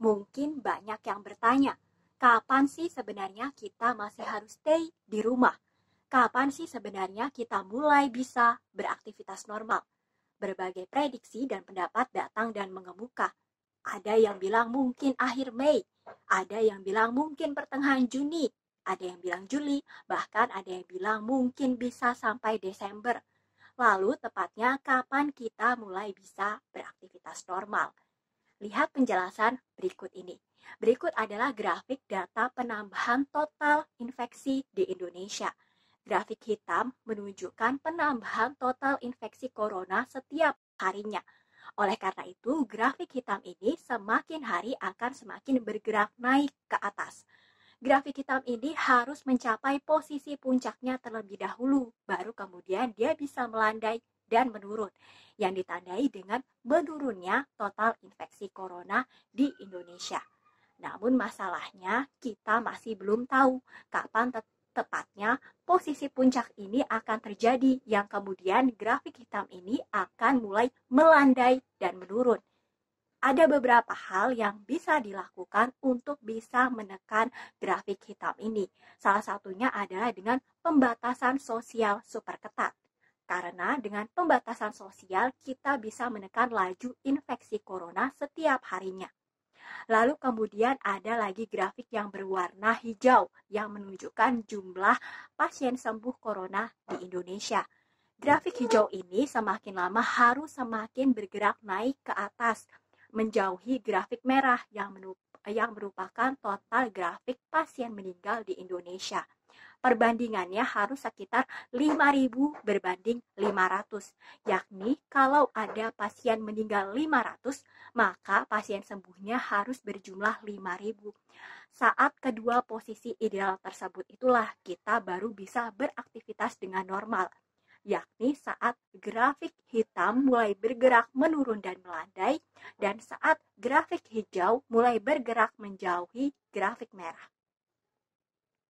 Mungkin banyak yang bertanya, kapan sih sebenarnya kita masih harus stay di rumah? Kapan sih sebenarnya kita mulai bisa beraktivitas normal? Berbagai prediksi dan pendapat datang dan mengemuka. Ada yang bilang mungkin akhir Mei, ada yang bilang mungkin pertengahan Juni, ada yang bilang Juli, bahkan ada yang bilang mungkin bisa sampai Desember. Lalu tepatnya kapan kita mulai bisa beraktivitas normal? Lihat penjelasan berikut ini. Berikut adalah grafik data penambahan total infeksi di Indonesia. Grafik hitam menunjukkan penambahan total infeksi corona setiap harinya. Oleh karena itu, grafik hitam ini semakin hari akan semakin bergerak naik ke atas. Grafik hitam ini harus mencapai posisi puncaknya terlebih dahulu, baru kemudian dia bisa melandai dan menurun, yang ditandai dengan menurunnya total infeksi corona di Indonesia. Namun masalahnya kita masih belum tahu kapan tepatnya posisi puncak ini akan terjadi, yang kemudian grafik hitam ini akan mulai melandai dan menurun. Ada beberapa hal yang bisa dilakukan untuk bisa menekan grafik hitam ini. Salah satunya adalah dengan pembatasan sosial super ketat. Karena dengan pembatasan sosial kita bisa menekan laju infeksi corona setiap harinya. Lalu kemudian ada lagi grafik yang berwarna hijau yang menunjukkan jumlah pasien sembuh corona di Indonesia. Grafik hijau ini semakin lama harus semakin bergerak naik ke atas, menjauhi grafik merah yang merupakan total grafik pasien meninggal di Indonesia. Perbandingannya harus sekitar 5.000 berbanding 500, yakni kalau ada pasien meninggal 500, maka pasien sembuhnya harus berjumlah 5.000. Saat kedua posisi ideal tersebut itulah kita baru bisa beraktivitas dengan normal, yakni saat grafik hitam mulai bergerak menurun dan melandai, dan saat grafik hijau mulai bergerak menjauhi grafik merah.